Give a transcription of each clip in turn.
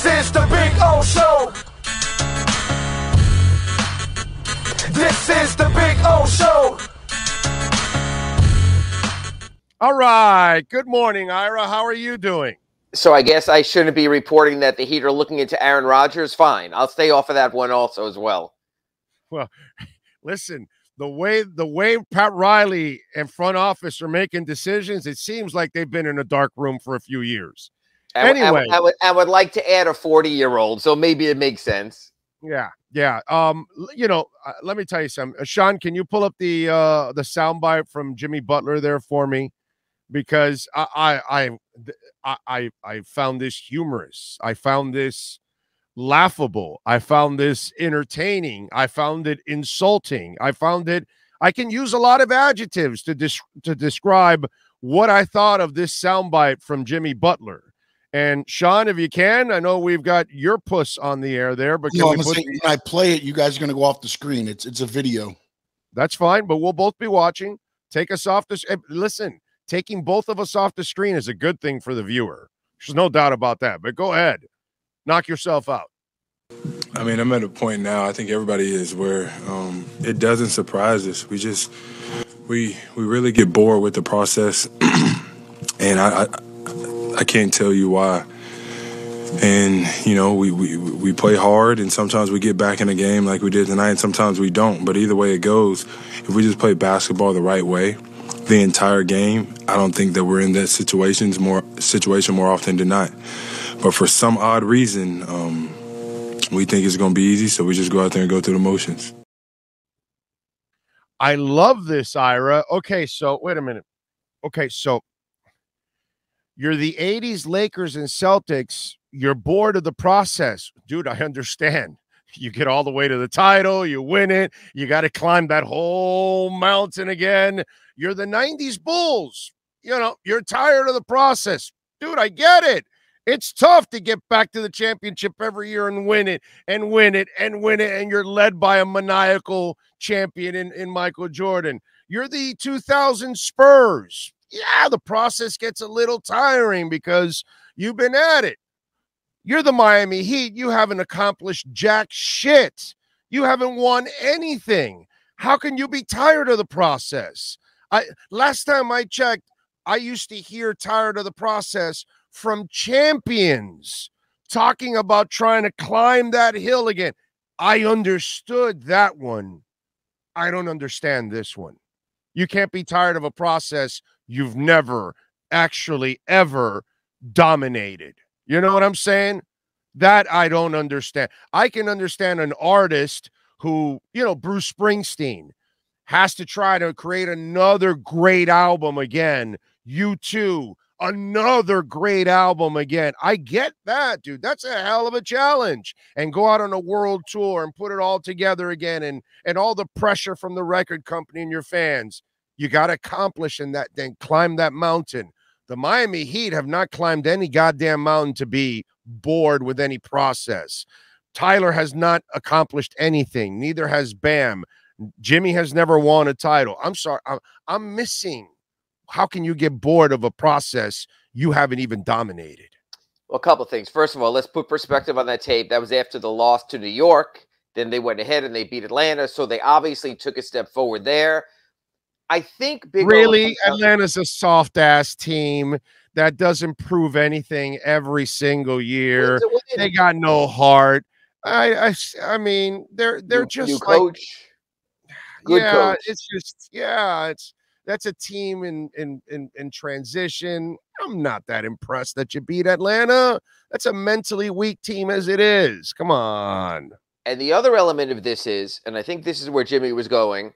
is the Big O Show. This is the Big O Show. All right. Good morning, Ira. How are you doing? So I guess I shouldn't be reporting that the Heat are looking into Aaron Rodgers. Fine. I'll stay off of that one also as well. Well, listen, the way Pat Riley and front office are making decisions, it seems like they've been in a dark room for a few years. Anyway. I would like to add a 40-year-old, so maybe it makes sense. Yeah. Let me tell you something. Sean, can you pull up the soundbite from Jimmy Butler there for me? Because I found this humorous. I found this laughable. I found this entertaining. I found it insulting. I can use a lot of adjectives to describe what I thought of this soundbite from Jimmy Butler. And Sean, if you can, I know we've got your puss on the air there, but when I play it, you guys are going to go off the screen. It's a video. That's fine, but we'll both be watching. Take us off this. Listen, taking both of us off the screen is a good thing for the viewer. There's no doubt about that. But go ahead, knock yourself out. I mean, I'm at a point now, I think everybody is, where it doesn't surprise us. We really get bored with the process, and I can't tell you why. And, we play hard, and sometimes we get back in the game like we did tonight, and sometimes we don't. But either way it goes, if we just play basketball the right way the entire game, I don't think that we're in that situation more often than not. But for some odd reason, we think it's going to be easy, so we just go out there and go through the motions. I love this, Ira. Okay, so wait a minute. Okay, so you're the 80s Lakers and Celtics. You're bored of the process. Dude, I understand. You get all the way to the title. You win it. You got to climb that whole mountain again. You're the 90s Bulls. You're tired of the process. Dude, I get it. It's tough to get back to the championship every year and win it and win it and win it. And you're led by a maniacal champion in Michael Jordan. You're the 2000 Spurs. Yeah, the process gets a little tiring because you've been at it. You're the Miami Heat. You haven't accomplished jack shit. You haven't won anything. How can you be tired of the process? Last time I checked, I used to hear tired of the process from champions talking about trying to climb that hill again. I understood that one. I don't understand this one. You can't be tired of a process you've never actually ever dominated. You know what I'm saying? That I don't understand. I can understand an artist who, Bruce Springsteen, has to try to create another great album again. U2, another great album again. I get that, dude. That's a hell of a challenge. And go out on a world tour and put it all together again, and all the pressure from the record company and your fans. You got to accomplish in that, then climb that mountain. The Miami Heat have not climbed any goddamn mountain to be bored with any process. Tyler has not accomplished anything. Neither has Bam. Jimmy has never won a title. I'm sorry. I'm missing. How can you get bored of a process you haven't even dominated? Well, a couple of things. First of all, let's put perspective on that tape. That was after the loss to New York. Then they went ahead and they beat Atlanta. So they obviously took a step forward there. I think Atlanta's a soft-ass team that doesn't prove anything every single year. They got no heart. I mean, they're just new coach. Good coach. That's a team in transition. I'm not that impressed that you beat Atlanta. That's a mentally weak team as it is. Come on. And the other element of this is, and I think this is where Jimmy was going,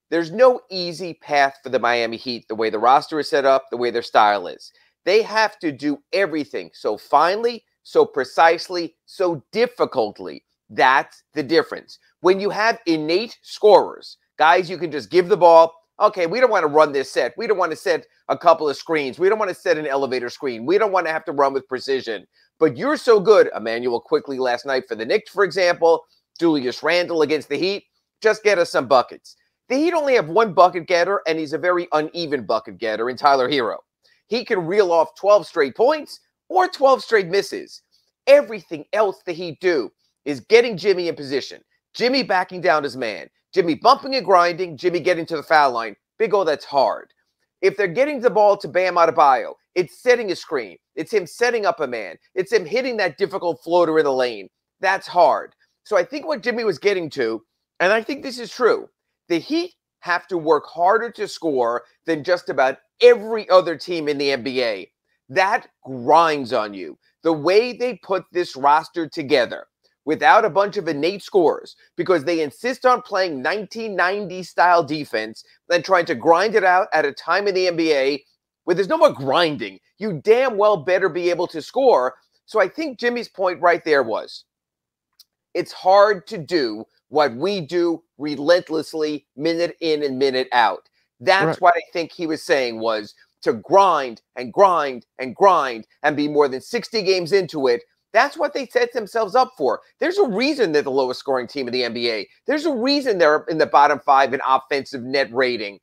there's no easy path for the Miami Heat, the way the roster is set up, the way their style is. They have to do everything so finely, so precisely, so difficultly. That's the difference. When you have innate scorers, guys, you can just give the ball. Okay, we don't want to run this set. We don't want to set a couple of screens. We don't want to set an elevator screen. We don't want to have to run with precision. But you're so good. Emmanuel quickly last night for the Knicks, for example. Julius Randle against the Heat. Just get us some buckets. The Heat only have one bucket getter, and he's a very uneven bucket getter in Tyler Hero. He can reel off 12 straight points or 12 straight misses. Everything else the Heat do is getting Jimmy in position, Jimmy backing down his man, Jimmy bumping and grinding, Jimmy getting to the foul line. Big O, that's hard. If they're getting the ball to Bam Adebayo, it's setting a screen. It's him setting up a man. It's him hitting that difficult floater in the lane. That's hard. So I think what Jimmy was getting to, and I think this is true, the Heat have to work harder to score than just about every other team in the NBA. That grinds on you. The way they put this roster together without a bunch of innate scorers, because they insist on playing 1990-style defense and trying to grind it out at a time in the NBA where there's no more grinding. You damn well better be able to score. So I think Jimmy's point right there was, it's hard to do what we do relentlessly, minute in and minute out. That's Right. what I think he was saying, was to grind and grind and grind and be more than 60 games into it. That's what they set themselves up for. There's a reason they're the lowest scoring team in the NBA. There's a reason they're in the bottom 5 in offensive net rating.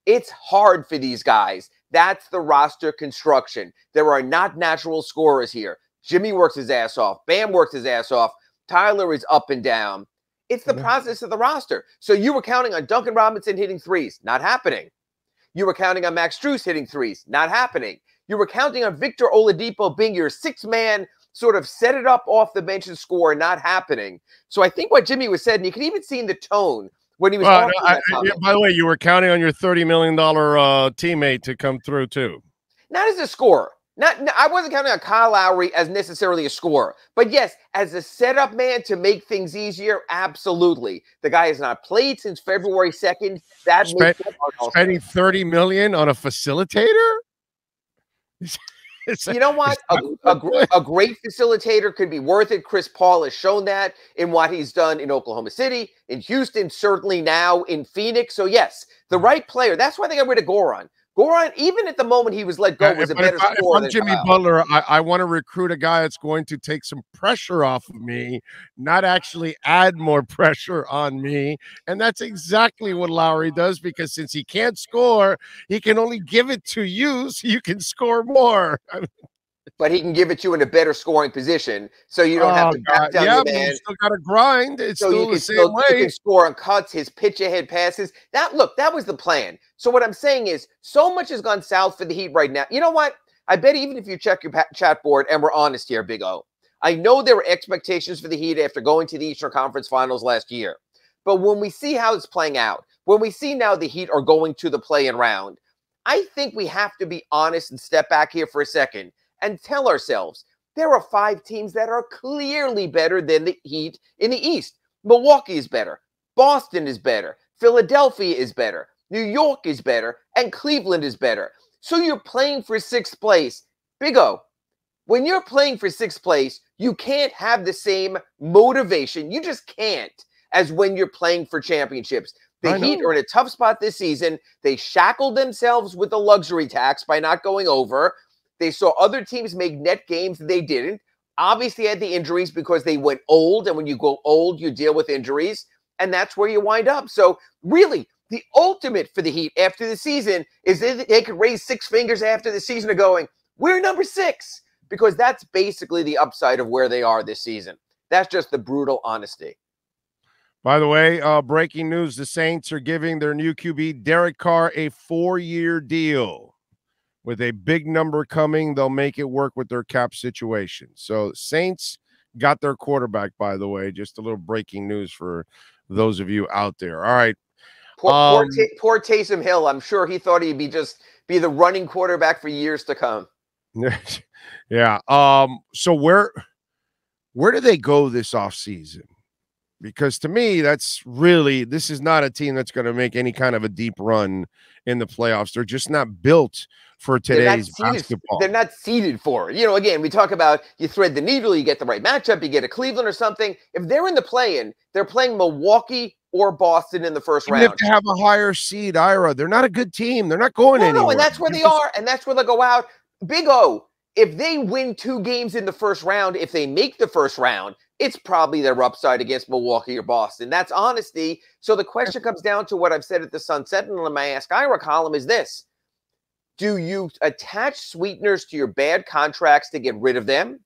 It's hard for these guys. That's the roster construction. There are not natural scorers here. Jimmy works his ass off. Bam works his ass off. Tyler is up and down. It's the process of the roster. So you were counting on Duncan Robinson hitting threes. Not happening. You were counting on Max Strus hitting threes. Not happening. You were counting on Victor Oladipo being your six-man, sort of set it up off the bench and score. Not happening. So I think what Jimmy was said, and you can even see in the tone when he was offering that comment. By the way, you were counting on your $30 million teammate to come through too. Not as a scorer. I wasn't counting on Kyle Lowry as necessarily a scorer. But yes, as a setup man to make things easier, absolutely. The guy has not played since February 2nd. That makes it spending $30 million on a facilitator? You know what? A great facilitator could be worth it. Chris Paul has shown that in what he's done in Oklahoma City, in Houston, certainly now in Phoenix. So yes, the right player. That's why they got rid of Goran. Goran, even at the moment he was let go, was a better scorer than Jimmy Butler. I want to recruit a guy that's going to take some pressure off of me, not actually add more pressure on me. And that's exactly what Lowry does, because since he can't score, he can only give it to you so you can score more. But he can give it to you in a better scoring position, so you don't have to back down your man. You still got to grind. It's so still the same way. You can score on cuts, his pitch ahead passes. That was the plan. So what I'm saying is, so much has gone south for the Heat right now. You know what? I bet even if you check your chat board, and we're honest here, Big O, I know there were expectations for the Heat after going to the Eastern Conference Finals last year. But when we see how it's playing out, when we see now the Heat are going to the play-in round, I think we have to be honest and step back here for a second and tell ourselves there are 5 teams that are clearly better than the Heat in the East. Milwaukee is better. Boston is better. Philadelphia is better. New York is better. And Cleveland is better. So you're playing for 6th place. Big O, when you're playing for 6th place, you can't have the same motivation. You just can't, as when you're playing for championships. The Heat are in a tough spot this season. They shackled themselves with the luxury tax by not going over. They saw other teams make net games. They didn't. Obviously had the injuries because they went old. And when you go old, you deal with injuries. And that's where you wind up. So really, the ultimate for the Heat after the season is that they could raise 6 fingers after the season of going, we're number 6. Because that's basically the upside of where they are this season. That's just the brutal honesty. By the way, breaking news, the Saints are giving their new QB, Derek Carr, a 4-year deal. With a big number coming, they'll make it work with their cap situation. So Saints got their quarterback, by the way. Just a little breaking news for those of you out there. All right. Poor Taysom Hill. I'm sure he thought he'd be the running quarterback for years to come. Yeah. So where do they go this offseason? Because to me, this is not a team that's going to make any kind of a deep run in the playoffs. They're just not built for today's basketball. They're not seeded for it. You know, again, we talk about you thread the needle, you get the right matchup, you get a Cleveland or something. If they're in the play-in, they're playing Milwaukee or Boston in the first round. If they have a higher seed, Ira, they're not a good team. They're not going anywhere. No, and that's where they are, and that's where they go out. Big O, if they win 2 games in the first round, if they make the first round, it's probably their upside against Milwaukee or Boston. That's honesty. So the question comes down to what I've said at the Sun Sentinel in my Ask Ira column is this. Do you attach sweeteners to your bad contracts to get rid of them?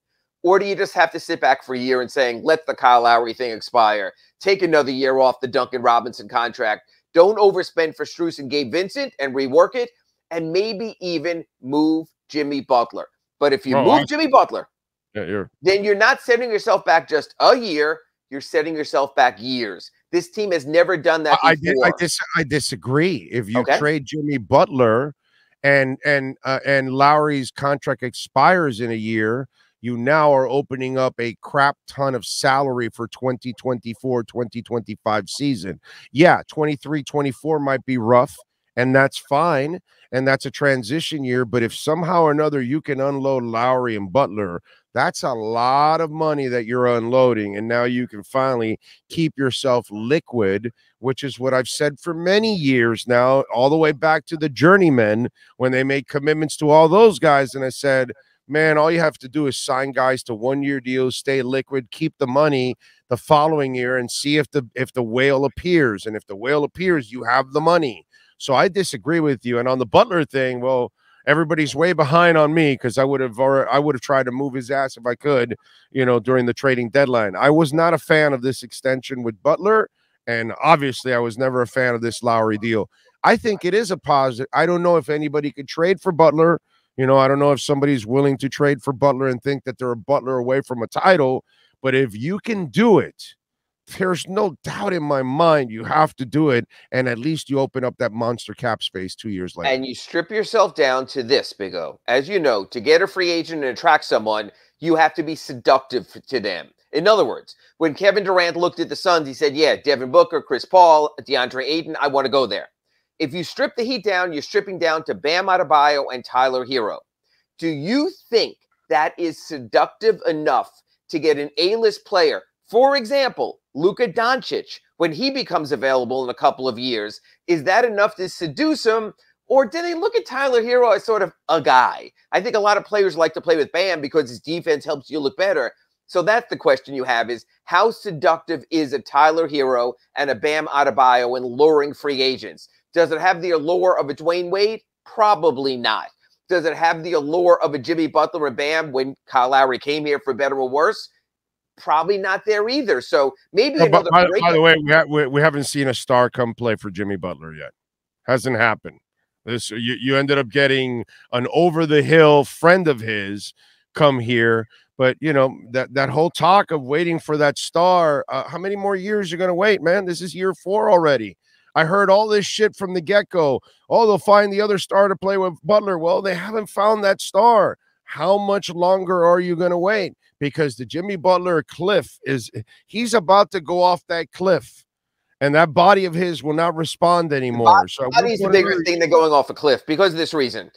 Or do you just have to sit back for a year and saying, let the Kyle Lowry thing expire, take another year off the Duncan Robinson contract, don't overspend for Strus and Gabe Vincent and rework it, and maybe even move Jimmy Butler. But if you move Jimmy Butler, then you're not setting yourself back just a year, you're setting yourself back years. This team has never done that before. I disagree. If you trade Jimmy Butler and Lowry's contract expires in a year, you now are opening up a crap ton of salary for 2024-2025 season. Yeah, 23-24 might be rough, and that's fine, and that's a transition year. But if somehow or another you can unload Lowry and Butler, that's a lot of money that you're unloading, and now you can finally keep yourself liquid, which is what I've said for many years now, all the way back to the journeymen when they made commitments to all those guys, and I said, man, all you have to do is sign guys to one-year deals, stay liquid, keep the money the following year, and see if the whale appears. And if the whale appears, you have the money. So I disagree with you. And on the Butler thing, well, everybody's way behind on me because I would have tried to move his ass if I could, during the trading deadline. I was not a fan of this extension with Butler, and obviously I was never a fan of this Lowry deal. I think it is a positive. I don't know if anybody could trade for Butler. I don't know if somebody's willing to trade for Butler and think that they're a Butler away from a title, but if you can do it, there's no doubt in my mind you have to do it, and at least you open up that monster cap space 2 years later. And you strip yourself down to this, Big O. As you know, to get a free agent and attract someone, you have to be seductive to them. In other words, when Kevin Durant looked at the Suns, he said, yeah, Devin Booker, Chris Paul, DeAndre Ayton, I want to go there. If you strip the Heat down, you're stripping down to Bam Adebayo and Tyler Hero. Do you think that is seductive enough to get an A-list player? For example, Luka Doncic, when he becomes available in a couple of years, is that enough to seduce him? Or do they look at Tyler Hero as sort of a guy? I think a lot of players like to play with Bam because his defense helps you look better. So that's the question you have is, how seductive is a Tyler Hero and a Bam Adebayo in luring free agents? Does it have the allure of a Dwayne Wade? Probably not. Does it have the allure of a Jimmy Butler and Bam when Kyle Lowry came here for better or worse? Probably not there either. So maybe another. By the way, we haven't seen a star come play for Jimmy Butler yet. Hasn't happened. You ended up getting an over-the-hill friend of his come here. But, that whole talk of waiting for that star, how many more years you're going to wait, man? This is year 4 already. I heard all this shit from the get-go. Oh, they'll find the other star to play with Butler. Well, they haven't found that star. How much longer are you going to wait? Because the Jimmy Butler cliff he's about to go off that cliff. And that body of his will not respond anymore. So body's the bigger thing than going off a cliff because of this reason.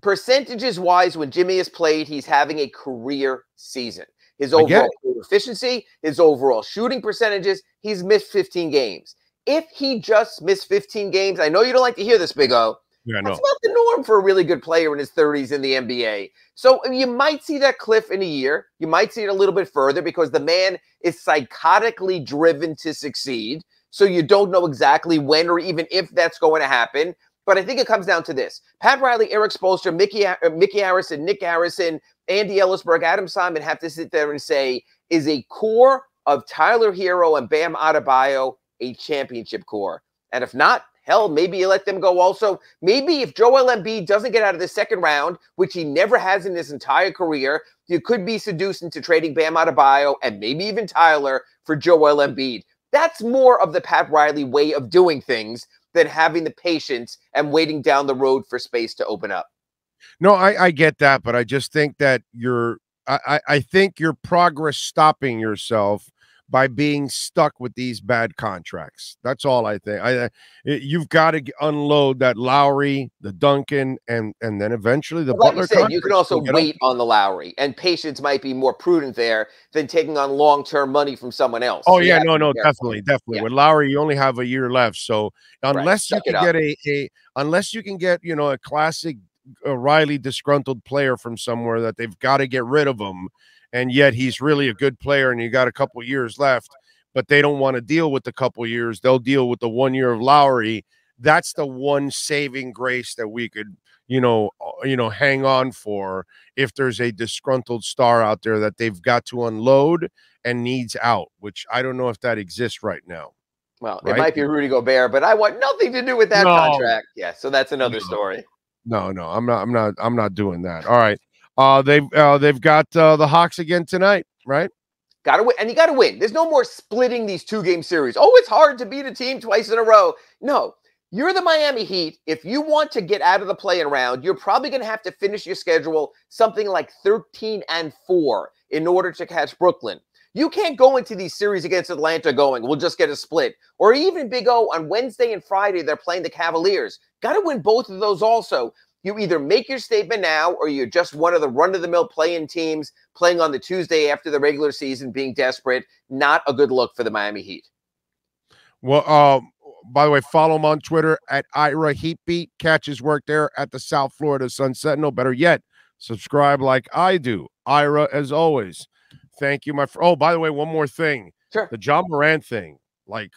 Percentages-wise, when Jimmy has played, he's having a career season. His overall efficiency, his overall shooting percentages, he's missed 15 games. If he just missed 15 games, I know you don't like to hear this, Big O. Yeah, that's about the norm for a really good player in his 30s in the NBA. So you might see that cliff in a year. You might see it a little bit further because the man is psychotically driven to succeed. So you don't know exactly when or even if that's going to happen. But I think it comes down to this. Pat Riley, Eric Spoelstra, Mickey Harrison, Nick Harrison, Andy Ellisberg, Adam Simon have to sit there and say, is a core of Tyler Hero and Bam Adebayo a championship core? And if not, hell, maybe you let them go also. Maybe if Joel Embiid doesn't get out of the second round, which he never has in his entire career, you could be seduced into trading Bam Adebayo and maybe even Tyler for Joel Embiid. That's more of the Pat Riley way of doing things than having the patience and waiting down the road for space to open up. No, I get that, but I just think that I think you're progress stopping yourself by being stuck with these bad contracts. That's all I think. You've got to unload that Lowry, the Duncan, and then eventually the Butler. Like you said, you can also wait on the Lowry, and patience might be more prudent there than taking on long-term money from someone else. Oh, yeah, no, definitely. Yeah. With Lowry, you only have a year left. So unless you can get unless you can get, a classic Riley disgruntled player from somewhere that they've got to get rid of him, and yet he's really a good player and you got a couple years left, but they don't want to deal with the couple years. They'll deal with the 1 year of Lowry. That's the one saving grace that we could, hang on for if there's a disgruntled star out there that they've got to unload and needs out, which I don't know if that exists right now. Well, it Right? might be Rudy Gobert, but I want nothing to do with that No. contract. Yeah, so that's another No. story. No, I'm not doing that. All right. They've got the Hawks again tonight, right? Got to win, and you got to win. There's no more splitting these 2-game series. Oh, it's hard to beat a team twice in a row. No, you're the Miami Heat. If you want to get out of the play-in round, you're probably going to have to finish your schedule something like 13-4 in order to catch Brooklyn. You can't go into these series against Atlanta going, we'll just get a split. Or even Big O on Wednesday and Friday, they're playing the Cavaliers. Got to win both of those also. You either make your statement now or you're just one of the run-of-the-mill play-in teams playing on the Tuesday after the regular season, being desperate. Not a good look for the Miami Heat. Well, by the way, follow him on Twitter at Ira Heatbeat. Catch his work there at the South Florida Sun Sentinel. Better yet, subscribe like I do. Ira, as always. Thank you, my friend. Oh, by the way, one more thing. Sure. The John Morant thing. Like,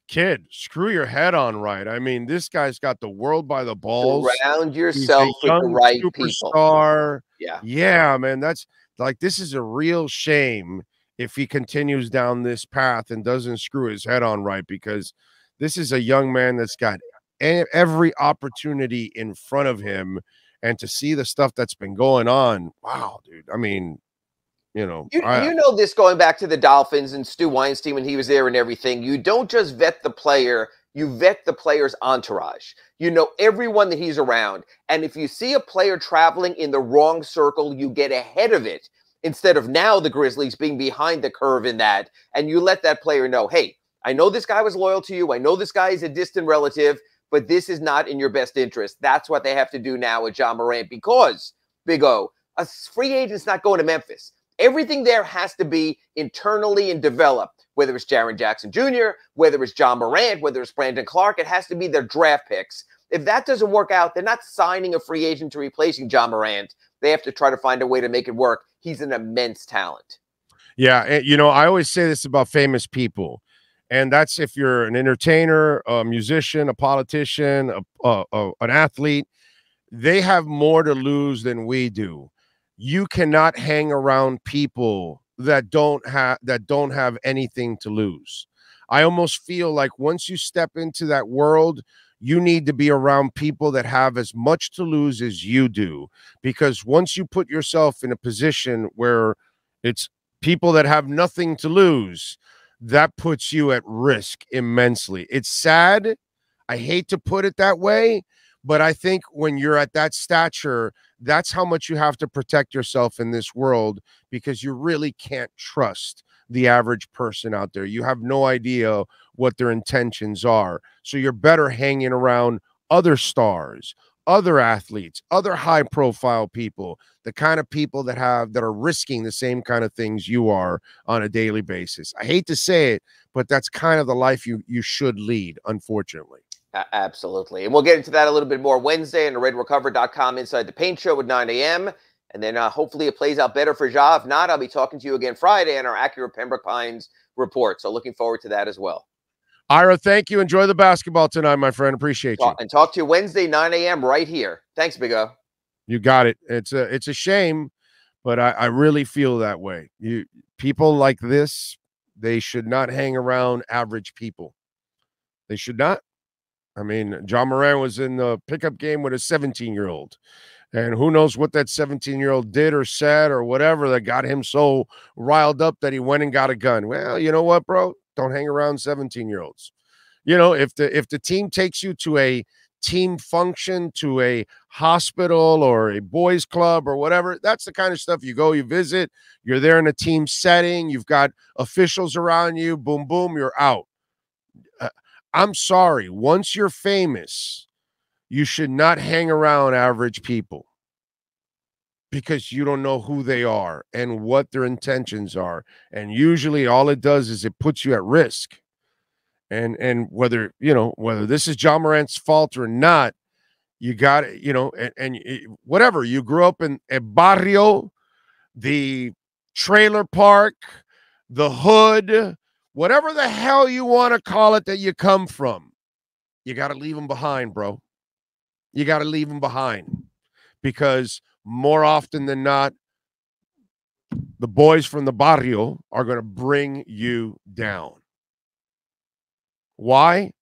kid, screw your head on right. I mean, this guy's got the world by the balls. Surround yourself with the right superstar. People. Yeah, man. That's like, this is a real shame if he continues down this path and doesn't screw his head on right, because this is a young man that's got every opportunity in front of him. And to see the stuff that's been going on, wow, dude. I mean, you know this going back to the Dolphins and Stu Weinstein when he was there and everything. You don't just vet the player, you vet the player's entourage. You know everyone that he's around. And if you see a player traveling in the wrong circle, you get ahead of it instead of now the Grizzlies being behind the curve in that. And you let that player know, hey, I know this guy was loyal to you. I know this guy is a distant relative, but this is not in your best interest. That's what they have to do now with John Morant, because, Big O, a free agent's not going to Memphis. Everything there has to be internally and developed, whether it's Jaren Jackson Jr., whether it's John Morant, whether it's Brandon Clark. It has to be their draft picks. If that doesn't work out, they're not signing a free agent to replacing John Morant. They have to try to find a way to make it work. He's an immense talent. Yeah, I always say this about famous people, and that's if you're an entertainer, a musician, a politician, an athlete, they have more to lose than we do. You cannot hang around people that don't have anything to lose. I almost feel like once you step into that world, you need to be around people that have as much to lose as you do, because once you put yourself in a position where it's people that have nothing to lose, that puts you at risk immensely. It's sad. I hate to put it that way, but I think when you're at that stature, that's how much you have to protect yourself in this world, because you really can't trust the average person out there. You have no idea what their intentions are. So you're better hanging around other stars, other athletes, other high profile people, the kind of people that are risking the same kind of things you are on a daily basis. I hate to say it, but that's kind of the life you should lead, unfortunately. Absolutely. And we'll get into that a little bit more Wednesday on the redrecover.com Inside the Paint Show at 9 a.m. And then hopefully it plays out better for Ja. If not, I'll be talking to you again Friday on our Acura Pembroke Pines report. So looking forward to that as well. Ira, thank you. Enjoy the basketball tonight, my friend. Appreciate you. And talk to you Wednesday, 9 a.m. right here. Thanks, Big O. You got it. It's a shame, but I really feel that way. People like this, they should not hang around average people. They should not. I mean, John Morant was in the pickup game with a 17-year-old. And who knows what that 17-year-old did or said or whatever that got him so riled up that he went and got a gun. Well, you know what, bro? Don't hang around 17-year-olds. If the team takes you to a team function, to a hospital or a boys club or whatever, that's the kind of stuff you go, you visit, you're there in a team setting, you've got officials around you, boom, boom, you're out. I'm sorry. Once you're famous, you should not hang around average people, because you don't know who they are and what their intentions are. And usually all it does is it puts you at risk. And whether this is John Morant's fault or not, you got it, whatever. You grew up in a barrio, the trailer park, the hood, whatever the hell you want to call it that you come from, you got to leave them behind, bro. You got to leave them behind because more often than not, the boys from the barrio are going to bring you down. Why?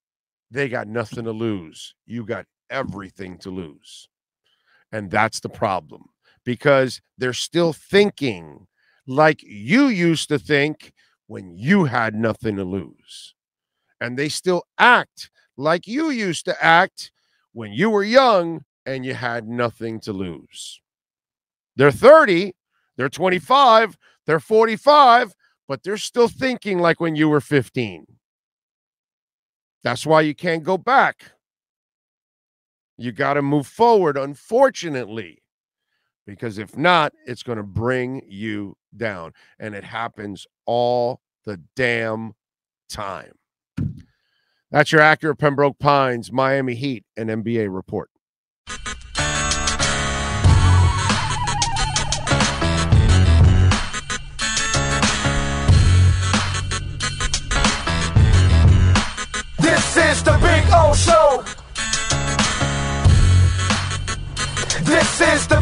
They got nothing to lose. You got everything to lose. And that's the problem because they're still thinking like you used to think when you had nothing to lose. And they still act like you used to act when you were young and you had nothing to lose. They're 30, they're 25, they're 45, but they're still thinking like when you were 15. That's why you can't go back. You got to move forward, unfortunately, because if not, it's going to bring you down. And it happens all the damn time. That's your Acura Pembroke Pines, Miami Heat, and NBA report. This is the Big O Show. This is the